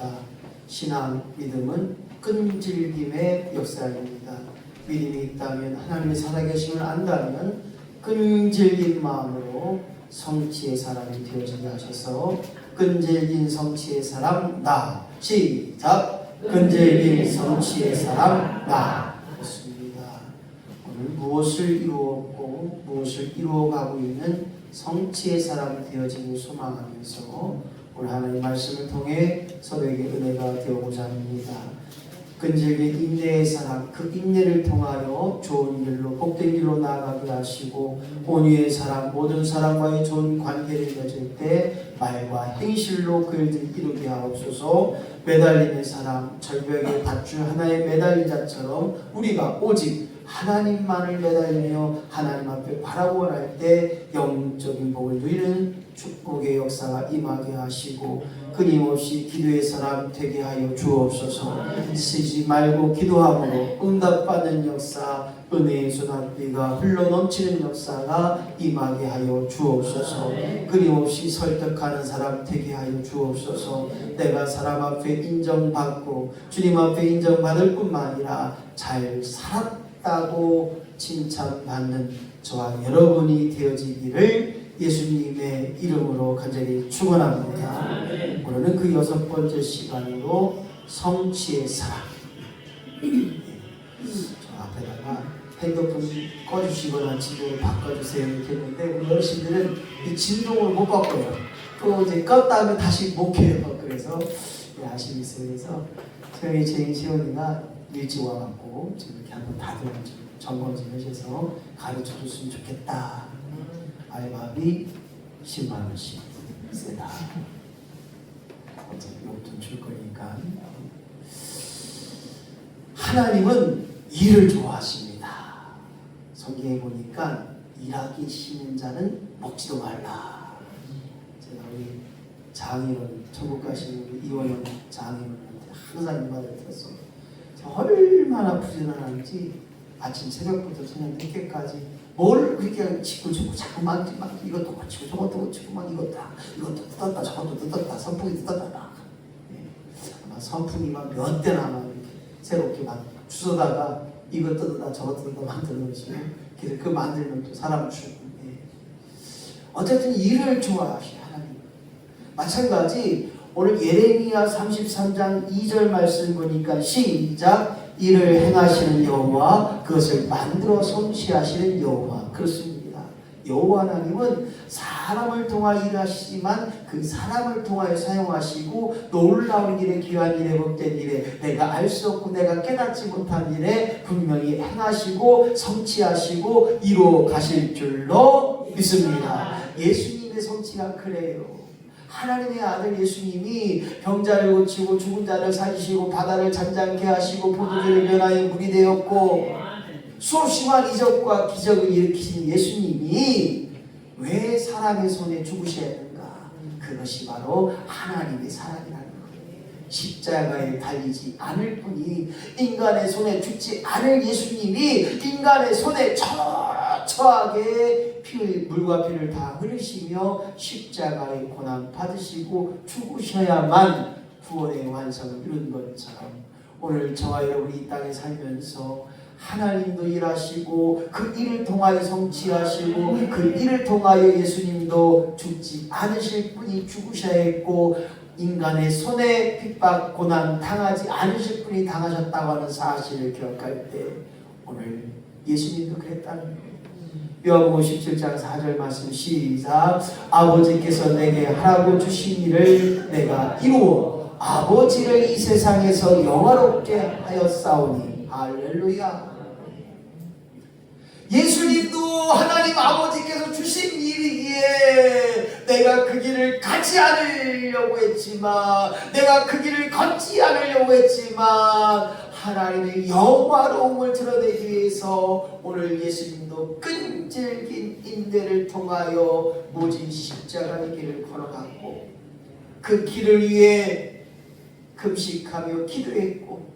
것입니다. 신앙, 믿음은 끈질김의 역사입니다. 믿음이 있다면, 하나님의 살아계심을 안다면 끈질긴 마음으로 성취의 사람이 되어지게 하셔서 끈질긴 성취의 사람 나. 시작. 끈질긴 성취의 사람 나. 그렇습니다. 오늘 무엇을 이루었고 무엇을 이루어가고 있는 성취의 사람 되어지길 소망하면서 오늘 하나님의 말씀을 통해 서로에게 은혜가 되어보자 합니다. 끈질긴 인내의 사람, 그 인내를 통하여 좋은 길로, 복된 길로 나아가게 하시고, 온유의 사람, 모든 사람과의 좋은 관계를 맺을 때 말과 행실로 그 일들을 이루게 하옵소서. 매달리는 사람, 절벽의 밧줄 하나에 매달린 자처럼 우리가 오직 하나님만을 매달리며 하나님 앞에 바라보아 할 때 영적인 복을 누리는 축복의 역사가 임하게 하시고, 끊임없이 기도의 사람 되게 하여 주옵소서. 쉬지 말고 기도함으로 응답받는 역사, 은혜의 소낙비가 흘러넘치는 역사가 임하게 하여 주옵소서. 끊임없이 설득하는 사람 되게 하여 주옵소서. 내가 사람 앞에 인정받고 주님 앞에 인정받을 뿐만 아니라 잘 살았다고 칭찬받는 저와 여러분이 되어지기를 예수님의 이름으로 간절히 축원합니다. 오늘은 그 6번째 시간으로 성취의 사랑. 저 앞에다가 핸드폰 꺼주시거나 진동을 바꿔주세요 이렇게 했는데, 우리 어르신들은 이 진동을 못 바꿔요. 또 이제 껐다 하면 다시 못 켜요. 그래서 아쉬움이 있어요. 그래서 저희 제 시원이가 일찍 와갖고 지금 이렇게 한번 다들 점검 좀 해주셔서 가르쳐 줬으면 좋겠다. 알바비 10만원씩 세다. 어차피 용돈 줄 거니까. 하나님은 일을 좋아하십니다. 성경에 보니까 일하기 싫은 자는 먹지도 말라. 제가 우리 장인어른, 천국 가신 우리 이원영 장인어른한테 항상 이 말을 들었어요. 얼마나 부지런한지 아침 새벽부터 저녁 늦게까지 뭘 그렇게 짓고 자꾸 막 이것도 고치고 저것도 고치고 막 이것도 뜯었다 저것도 뜯었다 선풍기 뜯었다. 아마 선풍기만 몇 대나 막 이렇게 새롭게 막 주워다가 이것 뜯었다 저것 뜯었다 만들어 놓으시면 그 만들면 또 사람 주고. 어쨌든 일을 좋아하셔 하나님. 마찬가지 오늘 예레미야 33장 2절 말씀 보니까 시작. 일을 행하시는 여호와, 그것을 만들어 성취하시는 여호와. 그렇습니다. 여호와 하나님은 사람을 통하여 일하시지만 그 사람을 통하여 사용하시고, 놀라운 일에, 귀한 일에, 복된 일에, 내가 알 수 없고 내가 깨닫지 못한 일에 분명히 행하시고 성취하시고 이루어 가실 줄로 믿습니다. 예수님의 성취가 그래요. 하나님의 아들 예수님이 병자를 고치고 죽은 자를 살리시고 바다를 잠잠케 하시고 포도주를 변하여 물이 되었고 수없이만 이적과 기적을 일으키신 예수님이 왜 사람의 손에 죽으셔야 하는가? 그것이 바로 하나님의 사랑이라는 거예요. 십자가에 달리지 않을 뿐이, 인간의 손에 죽지 않을 예수님이 인간의 손에 처하게 물과 피를 다 흘리시며 십자가의 고난 받으시고 죽으셔야만 구원의 완성을 이룬 것처럼, 오늘 저와 여러분이 이 땅에 살면서 하나님도 일하시고 그 일을 통하여 성취하시고 그 일을 통하여 예수님도 죽지 않으실 분이 죽으셔야 했고, 인간의 손에 핍박 고난 당하지 않으실 분이 당하셨다고 하는 사실을 기억할 때 오늘 예수님도 그랬다는 거예요. 요한복음 17장 4절 말씀 시작. 아버지께서 내게 하라고 주신 일을 내가 이루어 아버지를 이 세상에서 영화롭게 하였사오니. 할렐루야. 예수님도 하나님 아버지께서 주신 일이기에 내가 그 길을 가지 않으려고 했지만, 내가 그 길을 걷지 않으려고 했지만, 하나님의 영화로움을 드러내기 위해서 오늘 예수님도 끈질긴 인내를 통하여 모진 십자가의 길을 걸어갔고, 그 길을 위해 금식하며 기도했고,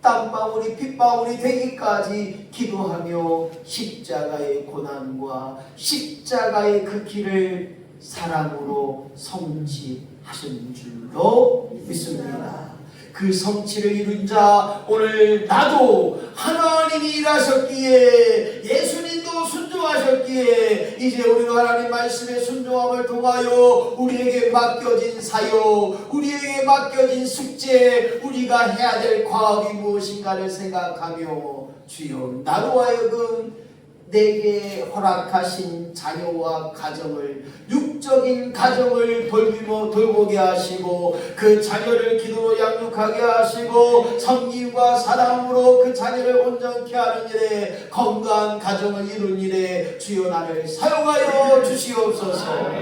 땀방울이 핏방울이 되기까지 기도하며 십자가의 고난과 십자가의 그 길을 사랑으로 성취하신 줄로 믿습니다. 그 성취를 이룬 자, 오늘 나도 하나님이 일하셨기에, 예수님도 순종하셨기에 이제 우리도 하나님 말씀의 순종함을 통하여 우리에게 맡겨진 사역, 우리에게 맡겨진 숙제, 우리가 해야 될 과업이 무엇인가를 생각하며 주여 나로 하여금 내게 허락하신 자녀와 가정을, 육적인 가정을 돌보게 하시고 그 자녀를 기도로 양육하게 하시고 섬김과 사랑으로 그 자녀를 온전케 하는 일에, 건강한 가정을 이룬 일에 주여 나를 사용하여 주시옵소서.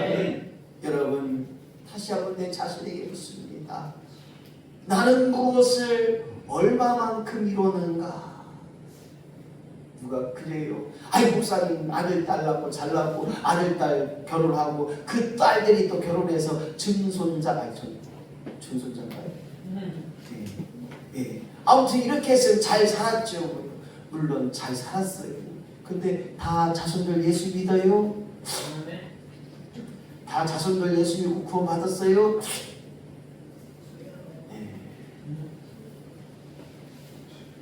여러분, 다시 한번 내 자신에게 묻습니다. 나는 무엇을 얼마만큼 이루는가? 누가 그래요? 아이 목사님 아들 딸 낳고 잘 낳고 아들 딸 결혼하고 그 딸들이 또 결혼해서 증손자, 증손자인가요? 예. 아무튼 이렇게 해서 잘 살았죠. 물론 잘 살았어요. 근데 다 자손들 예수 믿어요? 다 자손들 예수 믿고 구원 받았어요? 예.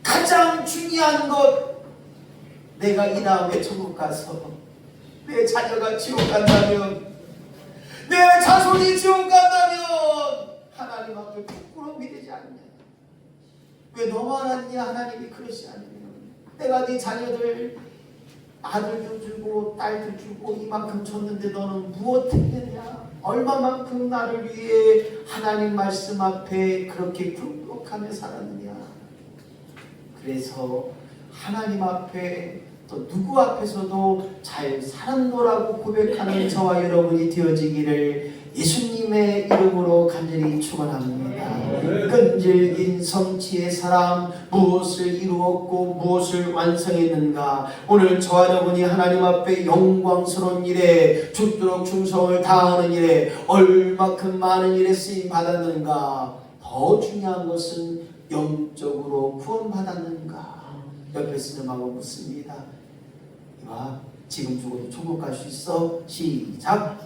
가장 중요한 것, 내가 이 다음에 천국 가서 내 자녀가 지옥 간다면, 내 자손이 지옥 간다면 하나님 앞에 부끄러움이 되지 않냐? 왜 너만 왔냐? 하나님이 그러시 않으면 내가 네 자녀들 아들도 주고 딸도 주고 이만큼 줬는데 너는 무엇 했느냐? 얼마만큼 나를 위해 하나님 말씀 앞에 그렇게 굴복하며 살았느냐? 그래서 하나님 앞에 또 누구 앞에서도 잘 살았노라고 고백하는 저와 여러분이 되어지기를 예수님의 이름으로 간절히 축원합니다. 끈질긴 성취의 사람, 무엇을 이루었고 무엇을 완성했는가? 오늘 저와 여러분이 하나님 앞에 영광스러운 일에 죽도록 충성을 다하는 일에 얼마큼 많은 일에 쓰임 받았는가? 더 중요한 것은 영적으로 구원받았는가? 옆에 쓰는 마음을 묻습니다. 이봐, 지금 죽어도 천국 갈 수 있어? 시작!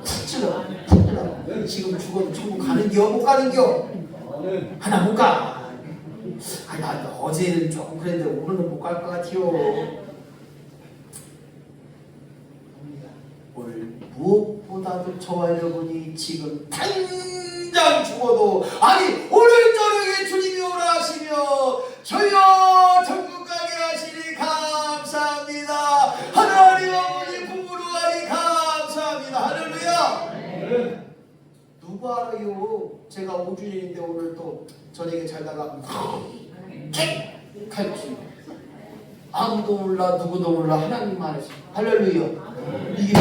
푹 찔러, 푹 찔러. 지금 죽어도 천국 가는겨? 못 가는겨? 하나 못 가. 아니, 나 어제는 조금 그랬는데 오늘은 못 갈 것 같아요. 오늘 무엇보다도 저와 여러분이 지금 당장 죽어도, 아니 오늘 저녁에 주님이 오라 하시며 저여 천국 가게 하시니 감사합니다. 하나님 아버지 부부로 가니 감사합니다. 할렐루야. 누가 알아요? 제가 5주년인데 오늘 또 저녁에 잘다가 갈지 아무도 몰라, 누구도 몰라, 하나님만 하시. 할렐루야. 이게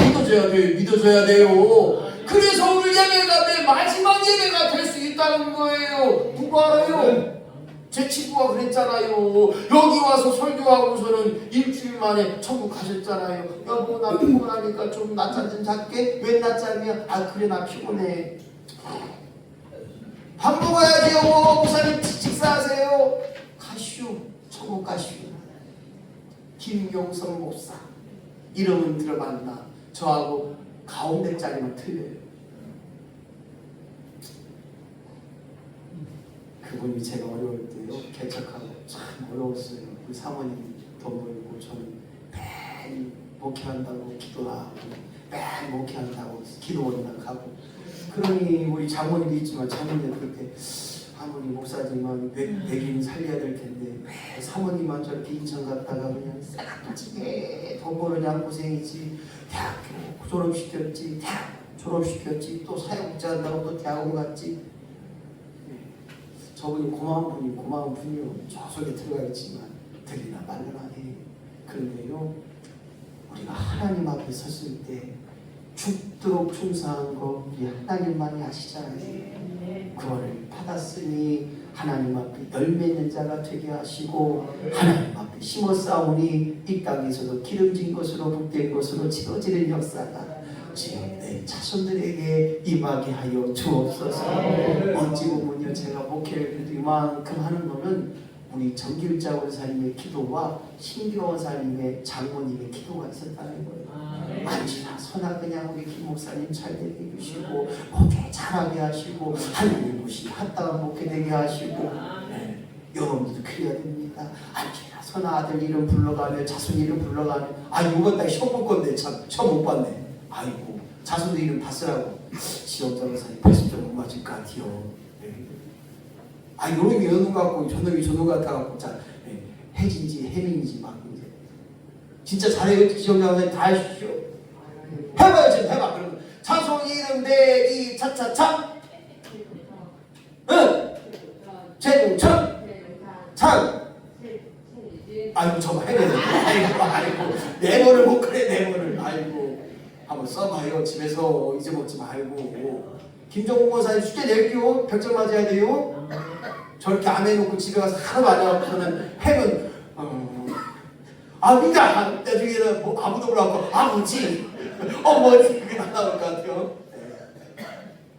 믿어져야 돼요. 그래서 오늘 예배가 내 마지막 예배가 될 수 있다는 거예요. 누가 알아요? 제 친구가 그랬잖아요. 여기 와서 설교하고서는 일주일 만에 천국 가셨잖아요. 여보, 나 피곤하니까 좀 낮잠 좀 잘게. 왜 낮잠이야? 아 그래, 나 피곤해. 밥 먹어야지 여보. 목사님 식사하세요. 가시오. 천국 가시오. 김용성 목사 이름은 들어봤나? 저하고 가운데 자리만 틀려요. 그분이 제가 어려울 때요 개척하고 참 어려웠어요. 그 사모님 돈 벌고 저는 매일 목회한다고 기도하고 매일 목회한다고 기도원이나 가고. 그러니 우리 장모님도 있지만 장모님 그렇게 아무리 목사지만 백인 살려야 될 텐데 왜 사모님만 저렇게 인천 갔다가 그냥 싹지게 돈 버느냐 고생이지. 대학교 졸업시켰지, 대학 졸업시켰지, 또 사회복지 한다고 또 대학원 갔지. 저분이 고마운 분이요. 저 속에 들어가겠지만 들리나 말려나 해. 그런데요, 우리가 하나님 앞에 섰을 때 죽도록 충성한 거 우리 하나님만이 아시잖아요. 그거를 받았으니 하나님 앞에 열매 있는 자가 되게 하시고 하나님 앞에 심어 싸우니 이 땅에서도 기름진 것으로 복된 것으로 지어지는 역사가 지금 내 자손들에게 임하게 하여 주옵소서. 어찌 보면요, 제가 목회를 그래도 이만큼 하는 거는 우리 정길자 원사님의 기도와 신기호 원사님의 장모님의 기도가 있었다는 거예요. 만지나 서나 그냥 우리 김 목사님 잘 되게 해주시고 목회 잘하게 하시고 하나님 것이 합당한 목회 되게 하시고 여러분들도 그래야 됩니다. 안지나 서나 아들 이름 불러가며 자손 이름 불러가며 이번 달 시험 볼 건데 참 시험 못 봤네. 아이고 자손 이름 다 쓰라고. 지역자 원사님 80점 못 맞을 것 같아요. 요놈이 요놈 같고 저놈이 저놈 같아갖고 자 해진지 해민지 막 이제 진짜 잘해요. 지역자 원사님 다 하십시오. 해봐요. 지금 해봐. 그러면 자손 이름 대기 차차차 최동천 참 저거 해야 돼. 아이고 네모를 못 그래 네모를. 한번 써봐요. 집에서 잊어먹지 말고. 김정국 원사님 숙제 낼게요. 100점 맞아야 돼요. 저렇게 안 해놓고 집에 가서 하루 안 해갖고서는 해면 그러니까 나중에는 뭐 아무도 몰라고 아버지 어머니 그게 다 나올 것 같아요.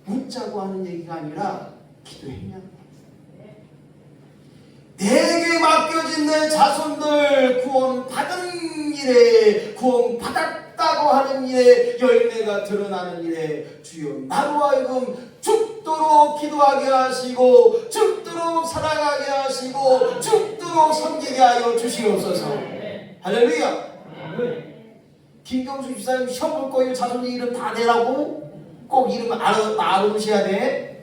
묻자고 하는 얘기가 아니라 기도했냐. 내게 맡겨진 내 자손들 구원 받은 일에 구원 받았다고 하는 일에 열매가 드러나는 일에 주여 나로 하여금 죽도록 기도하게 하시고 죽도록 살아가게 하시고 죽도록 섬기게 하여 주시옵소서. 할렐루야. 김경수 집사님 시험 볼 거예요. 자손 이름 다 내라고 꼭 이름 알아두셔야 돼.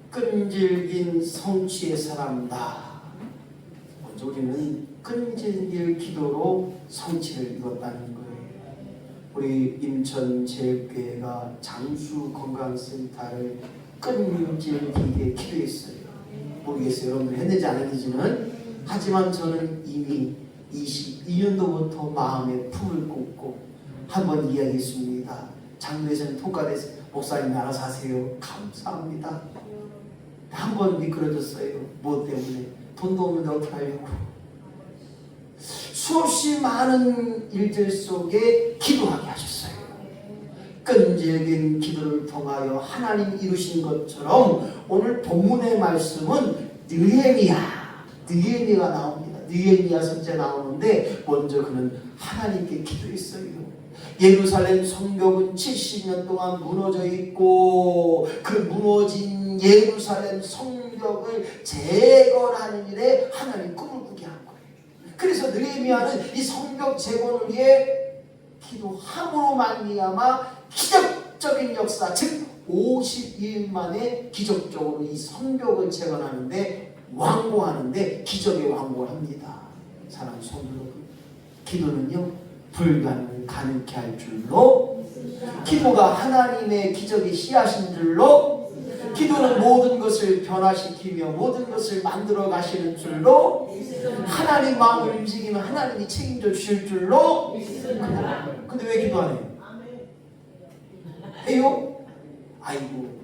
끈질긴 성취의 사람다. 먼저 우리는 끈질긴 기도로 성취를 이뤘다는 거예요. 우리 인천 제일교회가 장수 건강센터를 끈질기게 기도했어요. 모르겠어요. 여러분들 했는지 안 했는지는. 하지만 저는 이미 22년도부터 마음에 품을 꽂고 한번 이야기했습니다. 장로에서는 통과돼서 목사님 알아서 하세요. 감사합니다. 한번 미끄러졌어요. 뭐 때문에? 돈도 없는데 어떻게 하려고. 수없이 많은 일들 속에 기도하게 하셨어요. 끈질긴 기도를 통하여 하나님 이루신 것처럼 오늘 본문의 말씀은 느헤미야가 나옵니다. 느헤미야 선지자 나오는데 먼저 그는 하나님께 기도했어요. 예루살렘 성벽은 70년 동안 무너져 있고 그 무너진 예루살렘 성벽을 재건하는 일에 하나님 꿈을 꾸게 한 거예요. 그래서 느헤미야는 이 성벽 재건을 위해 기도함으로 말미암아 기적적인 역사, 즉 52일 만에 기적적으로 이 성벽을 재건하는데 완공하는데 기적의 완공을 합니다. 사랑하는 성도 여러분, 기도는요 불가능을 가능케 할 줄로, 기도가 하나님의 기적의 씨앗인 줄로, 기도는 모든 것을 변화시키며 모든 것을 만들어 가시는 줄로, 하나님 마음을 움직이면 하나님이 책임져 주실 줄로. 근데 왜 기도 안 해요? 해요?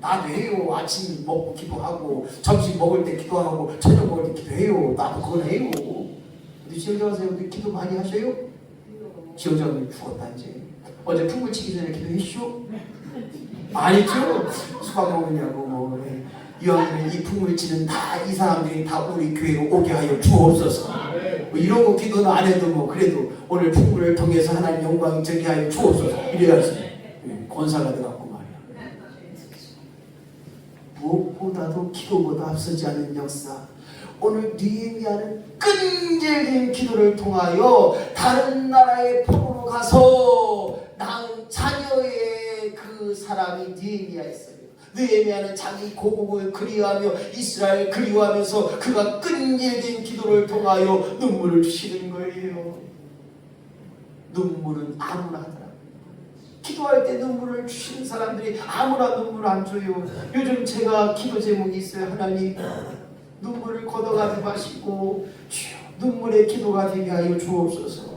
나도 해요. 아침 먹고 기도하고 점심 먹을 때 기도하고 저녁 먹을 때 기도해요. 나도 그건 해요. 근데 지역자 선생님들 기도 많이 하셔요? 지역자분이 죽었다 이제. 어제 풍물 치기 전에 기도했쇼? 아니죠? 수박 먹느냐고 이왕이면 이 풍물 치는 다 이 사람들이 다 우리 교회로 오게 하여 주옵소서. 이런 거 기도는 안 해도 그래도 오늘 풍물을 통해서 하나님 영광이 되게 하여 주옵소서. 이래야지 권사가 돼갖고 말이야. 무엇보다도 기도보다 앞서지 않는 역사. 오늘 느헤미야는 끈질긴 기도를 통하여 다른 나라의 포로로 가서 낳은 자녀의 그 사람이 느헤미야였어요. 느헤미야는 자기 고국을 그리워하며 이스라엘 그리워하면서 그가 끈질긴 기도를 통하여 눈물을 주시는 거예요. 눈물은 아무나 하더라. 기도할 때 눈물을 주시는 사람들이 아무나 눈물 안 줘요. 요즘 제가 기도 제목이 있어요. 하나님 눈물을 걷어가지 마시고 주여 눈물의 기도가 되게 하여 주옵소서.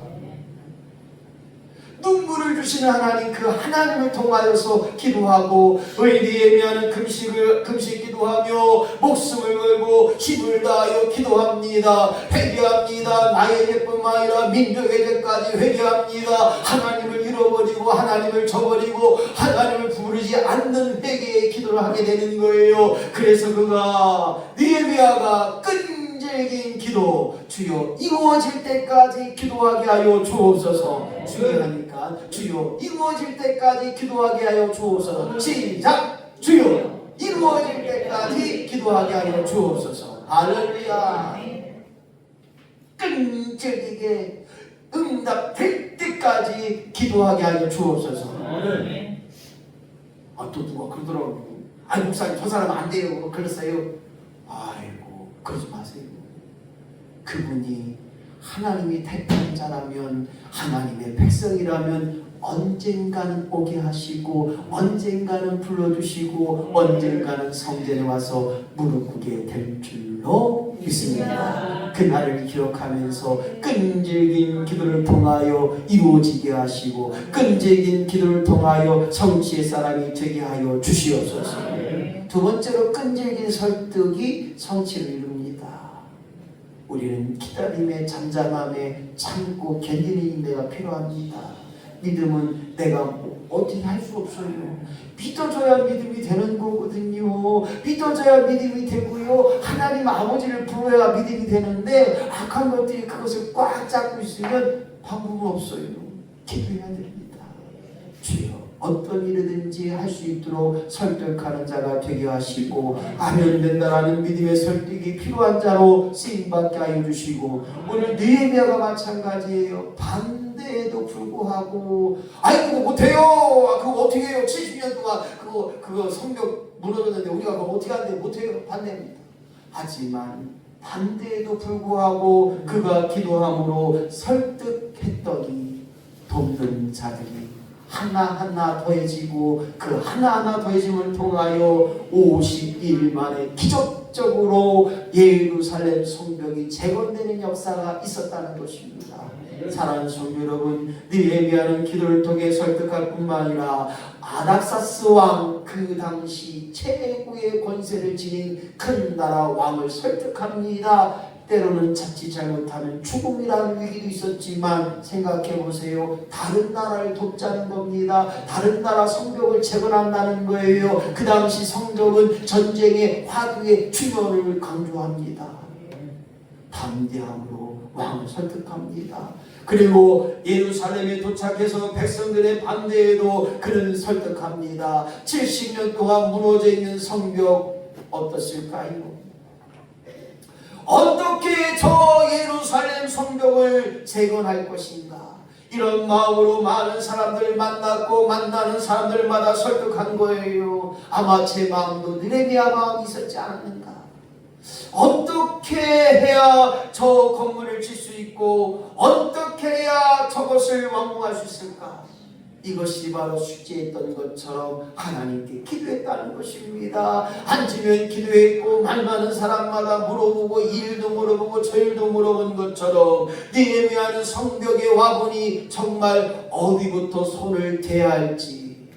눈물을 주시는 하나님, 그 하나님을 통하여서 기도하고, 느헤미야는 금식 기도하며 목숨을 걸고 힘을 다하여 기도합니다. 회개합니다. 나의 죄뿐만 아니라 민족의 죄까지 회개합니다. 하나님을 잃어버리고 하나님을 저버리고 하나님을 부르지 않는 회개의 기도를 하게 되는 거예요. 그래서 그가 느헤미야가 끈질긴 기도, 주여 이루어질 때까지 기도하게 하여 주옵소서. 주여 하니까 주여 이루어질 때까지 기도하게 하여 주옵소서. 시작. 주여 이루어질 때까지 기도하게 하여 주옵소서. 할렐루야. 끈질기게 응답될 때까지 기도하게 하여 주옵소서. 또 누가 그러더라고요. 목사님 저 사람 안 돼요. 그랬어요. 아이고 그러지 마세요. 그분이 하나님이 택한 자라면, 하나님의 백성이라면 언젠가는 오게 하시고 언젠가는 불러주시고 언젠가는 성전에 와서 무릎 꿇게 될 줄로 믿습니다. 그날을 기억하면서 끈질긴 기도를 통하여 이루어지게 하시고 끈질긴 기도를 통하여 성취의 사람이 되게 하여 주시옵소서. 두 번째로 끈질긴 설득이 성취를 이룹니다. 우리는 기다림의 잠잠함에 참고 견디는 인내가 필요합니다. 믿음은 내가 어떻게 할 수 없어요. 믿어줘야 믿음이 되는 거거든요. 믿어줘야 믿음이 되고요. 하나님 아버지를 부르야 믿음이 되는데 악한 것들이 그것을 꽉 잡고 있으면 방법은 없어요. 기도해야 됩니다. 주여 어떤 일이든지 할 수 있도록 설득하는 자가 되게 하시고 아멘 된다라는 믿음의 설득이 필요한 자로 쓰임받게 하여 주시고 오늘 느헤미야가 마찬가지예요. 반대에도 불구하고 그거 못해요. 그거 어떻게 해요. 70년 동안 그거 성벽 무너졌는데 우리가 그거 어떻게 하는데 못해요. 반대입니다. 하지만 반대에도 불구하고 그가 기도함으로 설득했더니 돕는 자들이 하나하나 더해지고 그 하나하나 더해짐을 통하여 50일 만에 기적적으로 예루살렘 성벽이 재건되는 역사가 있었다는 것입니다. 사랑하는 성도 여러분, 느헤미야는 기도를 통해 설득할 뿐만 아니라 아닥사스 왕, 그 당시 최고의 권세를 지닌 큰 나라 왕을 설득합니다. 때로는 자칫 잘못하면 죽음이라는 위기도 있었지만 생각해보세요. 다른 나라를 돕자는 겁니다. 다른 나라 성벽을 재건한다는 거예요. 그 당시 성벽은 전쟁의 화두의 중요를 강조합니다. 담대함으로 왕을 설득합니다. 그리고 예루살렘에 도착해서 백성들의 반대에도 그는 설득합니다. 70년 동안 무너져 있는 성벽 어떻을까요? 어떻게 저 예루살렘 성벽을 재건할 것인가? 이런 마음으로 많은 사람들을 만났고 만나는 사람들마다 설득한 거예요. 아마 제 마음도 느헤미야 마음이 있었지 않았는가? 어떻게 해야 저 건물을 질 수 있고 어떻게 해야 저것을 완공할 수 있을까? 이것이 바로 숙제했던 것처럼 하나님께 기도했다는 것입니다. 앉으면 기도했고 말 많은 사람마다 물어보고 일도 물어보고 저 일도 물어본 것처럼 느헤미야는 성벽에 와보니 정말 어디부터 손을 대야 할지.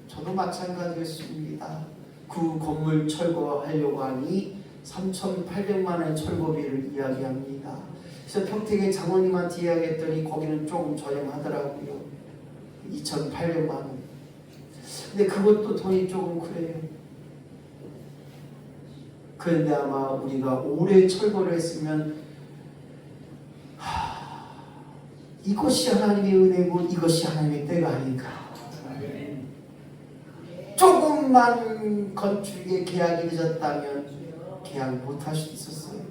저도 마찬가지였습니다. 그 건물 철거하려고 하니 3,800만 원의 철거비를 이야기합니다. 그래서 평택의 장모님한테 이야기했더니 거기는 조금 저렴하더라고요. 2,800만 원. 근데 그것도 돈이 조금 그래요. 그런데 아마 우리가 오래 철거를 했으면 이것이 하나님의 은혜고 이것이 하나님의 때가 아닌가. 조금만 건축의 계약이 늦었다면 계약 못할 수도 있었어요.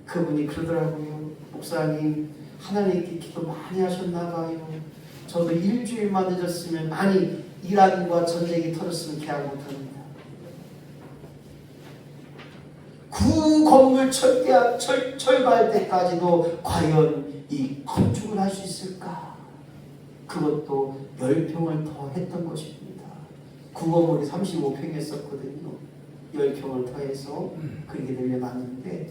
그분이 그러더라고요. 목사님 하나님께 기도 많이 하셨나 봐요. 저도 일주일만 늦었으면 이란과 전쟁이 터졌으면 계약 못합니다. 구 건물 철거할 때까지도 과연 이 건축을 할 수 있을까? 그것도 10평을 더 했던 것입니다. 구 건물이 35평이었거든요. 10평을 더해서 그렇게 늘려놨는데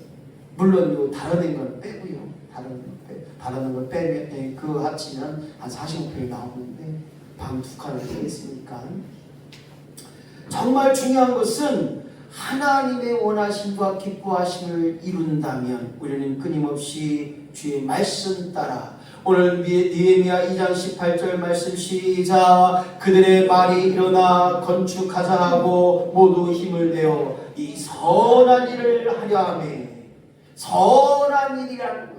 물론 다른 건 빼고요. 다른 걸 빼면 그 합치면 한 45평이 나오는데 방 2칸을 빼겠으니까. 정말 중요한 것은 하나님의 원하심과 기뻐하심을 이룬다면 우리는 끊임없이 주의 말씀 따라 오늘 느헤미야 2장 18절 말씀 시작. 그들의 말이 일어나 건축하자 하고 모두 힘을 내어 이 선한 일을 하려 하매. 선한 일이라는 거예요.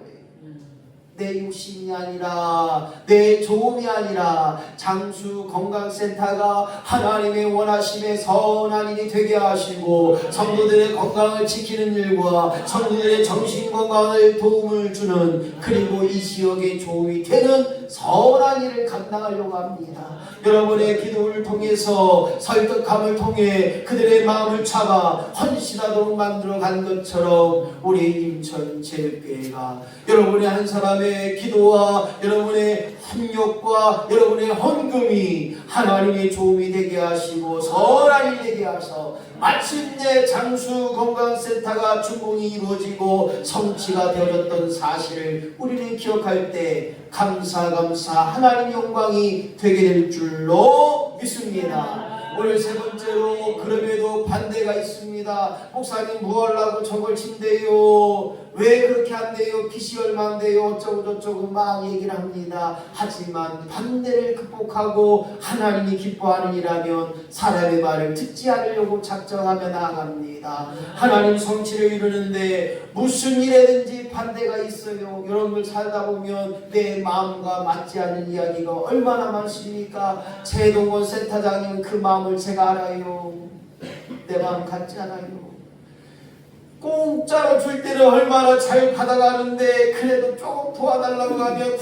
내 욕심이 아니라 내 좋음이 아니라 장수 건강센터가 하나님의 원하심의 선한 일이 되게 하시고 성도들의 건강을 지키는 일과 성도들의 정신 건강을 도움을 주는 그리고 이 지역의 도움이 되는 선한 일을 감당하려고 합니다. 여러분의 기도를 통해서 설득함을 통해 그들의 마음을 잡아 헌신하도록 만들어간 것처럼 우리 인천 제일교회가 여러분의 한 사람의 기도와 여러분의 협력과 여러분의 헌금이 하나님의 도움이 되게 하시고 선한 일 되게 하셔 마침내 장수 건강센터가 준공이 이루어지고 성취가 되어졌던 사실을 우리는 기억할 때 감사 하나님 영광이 되게 될 줄로 믿습니다. 오늘 세 번째로 그럼에도 반대가 있습니다. 목사님 뭐 하려고 저걸 친대요? 왜 그렇게 한대요? 빚이 얼마인데요? 어쩌고 저쩌고 막 얘기를 합니다. 하지만 반대를 극복하고 하나님이 기뻐하는 일이라면 사람의 말을 듣지 않으려고 작정하며 나아갑니다. 하나님 성취를 이루는데 무슨 일에든지 반대가 있어요. 이런 걸 살다 보면 내 마음과 맞지 않는 이야기가 얼마나 많습니까? 최동원 센터장님 그 마음을 제가 알아요. 내 마음 같지 않아요. 공짜로 줄 때는 얼마나 잘 받아가는데 그래도 조금 도와달라고 하면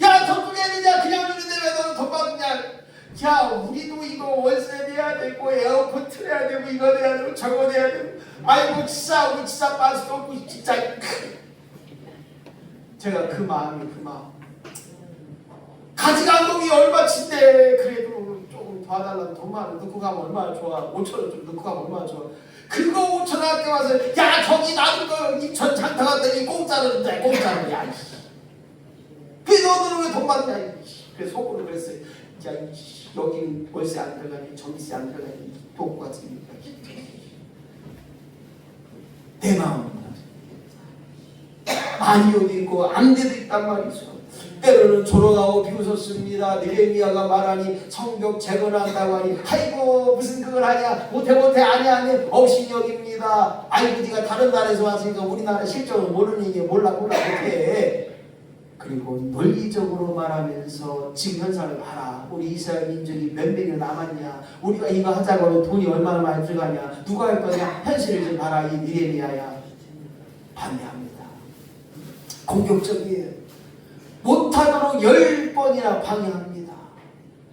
야 돈 주게 되냐 그냥 주는데 왜 너는 돈 받느냐. 야 우리도 이거 월세 내야 되고 에어컨 틀어야 되고 이거 내야 되고 저거 내야 되고 아이고 진짜 우리 진짜 빠지도 없고 진짜 제가 그 마음 가져간 놈이 얼마친데 그래도 조금 도와달라고 돈만 넣고 가면 얼마나 좋아. 5천원 좀 넣고 가면 얼마나 좋아. 그거 5천원한테 와서 야 저기 놔둔 거 인천 장터 갔더니 공짜로 준다. 공짜로. 야 그 너는 왜 돈 받냐. 그래서 속으로 그랬어요. 야 여기 월세 안 들어가니 전기세 안 들어가니 돈 같으니까 내 마음 아니오도 있고 안 돼도 있단 말이죠. 때로는 조롱하고 비웃었습니다. 느헤미야가 말하니 성벽 재건한다고 하니 아이고 무슨 그걸 하냐 못해 아니 없이 여깁니다. 아이고 네가 다른 나라에서 왔으니까 우리나라 실정을 모르는 게 몰라 못해. 그리고 논리적으로 말하면서 지금 현상을 봐라. 우리 이스라엘 민족이 몇 명이 남았냐. 우리가 이거 하자고 하면 돈이 얼마나 많이 들어가냐. 누가 할 거냐. 현실을 좀 봐라. 이 느헤미야야. 반대합니다. 공격적이에요. 못하도록 10번이나 방해합니다.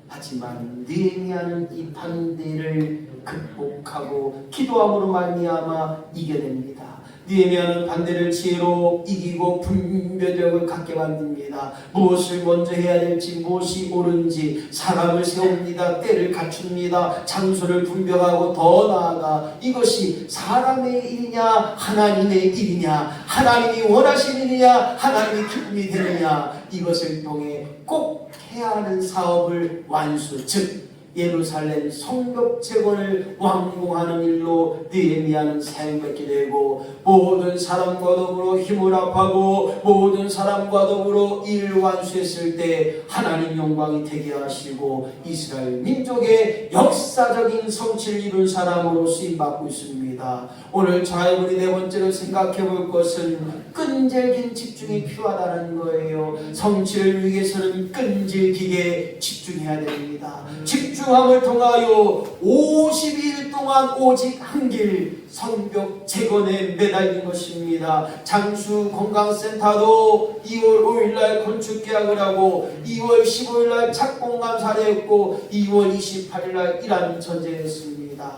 하지만 느헤미야는 이 반대를 극복하고 기도함으로 말미암아 이겨냅니다. 느헤미야는 반대를 지혜로 이기고 분별력을 갖게 만듭니다. 무엇을 먼저 해야 될지 무엇이 옳은지 사람을 세웁니다. 때를 갖춥니다. 장소를 분별하고 더 나아가 이것이 사람의 일이냐 하나님의 일이냐 하나님이 원하시는 일이냐 하나님이 기쁨이 되느냐 이것을 통해 꼭 해야 하는 사업을 완수 즉 예루살렘 성벽 재건을 완공하는 일로 느헤미야는 사용받게 되고 모든 사람과 더불어 힘을 합하고 모든 사람과 더불어 일을 완수했을 때 하나님 영광이 되게 하시고 이스라엘 민족의 역사적인 성취를 이룬 사람으로 쓰임받고 있습니다. 오늘 저희들이 네 번째로 생각해 볼 것은 끈질긴 집중이 필요하다는 거예요. 성취를 위해서는 끈질기게 집중해야 됩니다. 집중함을 통하여 50일 동안 오직 한 길 성벽 재건에 매달린 것입니다. 장수 건강센터도 2월 5일날 건축 계약을 하고 2월 15일날 착공 감사를 했고 2월 28일날 이란 전쟁했습니다.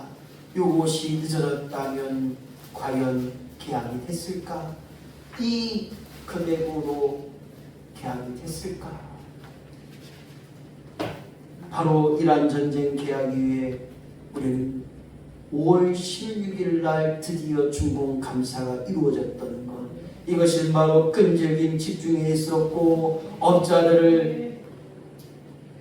이것이 늦어졌다면 과연 계약이 됐을까? 이 금액으로 계약이 됐을까? 바로 이란 전쟁 계약 이후에 우리는 5월 16일 날 드디어 준공 감사가 이루어졌던 것. 이것은 바로 끈질긴 집중에 있었고 업자들을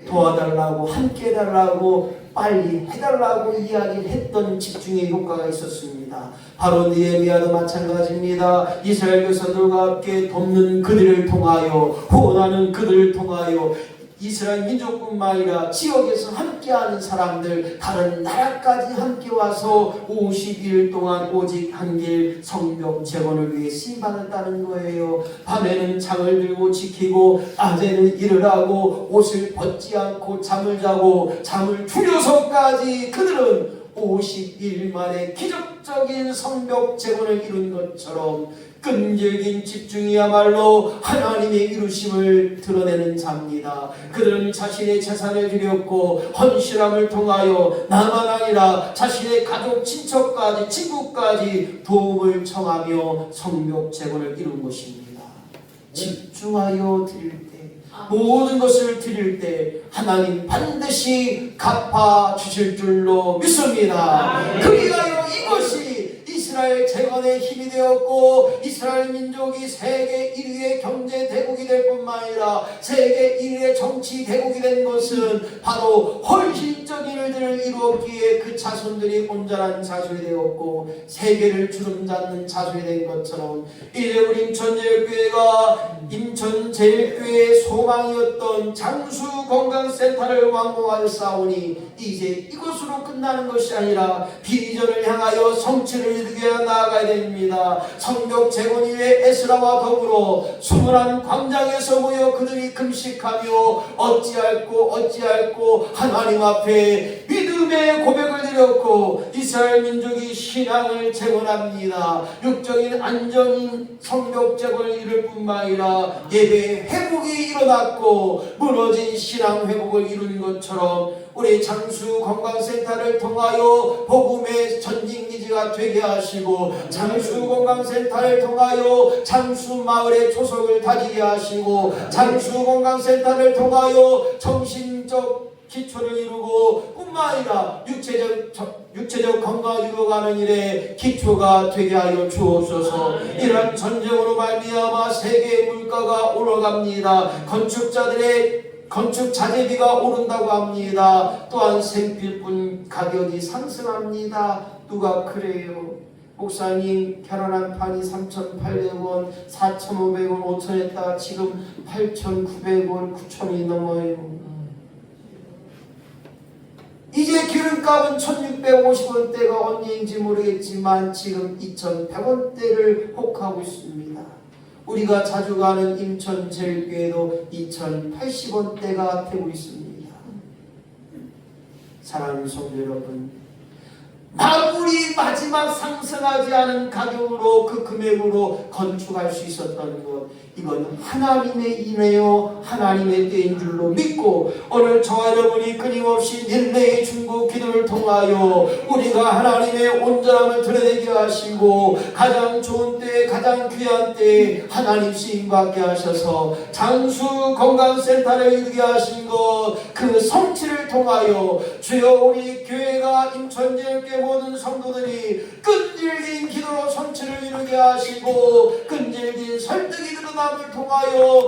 도와달라고 함께 해달라고 빨리 해달라고 이야기했던 집중의 효과가 있었습니다. 바로 느헤미야도 마찬가지입니다. 이스라엘 백성들과 함께 돕는 그들을 통하여, 후원하는 그들을 통하여 이스라엘 민족뿐만 아니라 지역에서 함께하는 사람들, 다른 나라까지 함께 와서 50일 동안 오직 한 길 성벽 재건을 위해 쓰임받았다는 거예요. 밤에는 창을 들고 지키고 낮에는 일을 하고 옷을 벗지 않고 잠을 자고 잠을 줄여서까지 그들은 50일 만에 기적적인 성벽 재건을 이룬 것처럼 끈질긴 집중이야말로 하나님의 이루심을 드러내는 자입니다. 그들은 자신의 재산을 드렸고 헌신함을 통하여 나만 아니라 자신의 가족, 친척까지, 친구까지 도움을 청하며 성벽 재건을 이룬 것입니다. 집중하여 드릴 때, 모든 것을 드릴 때 하나님 반드시 갚아 주실 줄로 믿습니다. 그리하여 이것이 이스라엘 재건의 힘이 되었고, 이스라엘 민족이 세계 1위의 경제 대국이 될 뿐만 아니라 세계 1위의 정치 대국이 된 것은 바로 헌신적인 일들을 이루었기에 그 자손들이 온전한 자손이 되었고 세계를 주름잡는 자손이 된 것처럼, 이제 우리 임천제일교회가 임천제일교회의 소망이었던 장수건강센터를 완공하였사오니 이제 이것으로 끝나는 것이 아니라 비전을 향하여 성취를 이루게 나아가야 됩니다. 성벽 재건을 위해 에스라와 더불어 수문안 광장에서 모여 그들이 금식하며 어찌할꼬 하나님 앞에 믿음의 고백을 드렸고 이스라엘 민족이 신앙을 재건합니다. 육적인 안전인 성벽 재건을 이룰 뿐만 아니라 예배 회복이 일어났고 무너진 신앙 회복을 이룬 것처럼 우리 장수건강센터를 통하여 복음의 전진기지가 되게 하시고, 장수건강센터를 통하여 장수마을의 조석을 다지게 하시고, 장수건강센터를 통하여 정신적 기초를 이루고 뿐만 아니라 육체적 건강을 이루어가는 일에 기초가 되게 하여 주옵소서. 이러한 전쟁으로 말미암아 세계의 물가가 올라갑니다. 건축 자재비가 오른다고 합니다. 또한 생필품 가격이 상승합니다. 누가 그래요? 목사님, 결혼한 판이 3,800원, 4,500원, 5,000원에다가 지금 8,900원, 9,000원이 넘어요. 이제 기름값은 1,650원대가 언제인지 모르겠지만 지금 2,100원대를 혹하고 있습니다. 우리가 자주 가는 임천제일교회도 2,080원대가 되고 있습니다. 사랑하는 성도 여러분, 아무리 마지막 상승하지 않은 가격으로 그 금액으로 건축할 수 있었던 것, 이건 하나님의 인애요 하나님의 때인 줄로 믿고 오늘 저와 여러분이 끊임없이 릴레이 중보 기도를 통하여 우리가 하나님의 온전함을 드러내게 하시고 가장 좋은 때에 가장 귀한 때에 하나님 쓰임받게 하셔서 장수건강센터를 이루게 하신 것, 그 성취를 통하여 주여 우리 교회가 임천제일교회 모든 성도들이 끈질긴 기도로 성취를 이루게 하시고 끈질긴 설득이 일어남을 통하여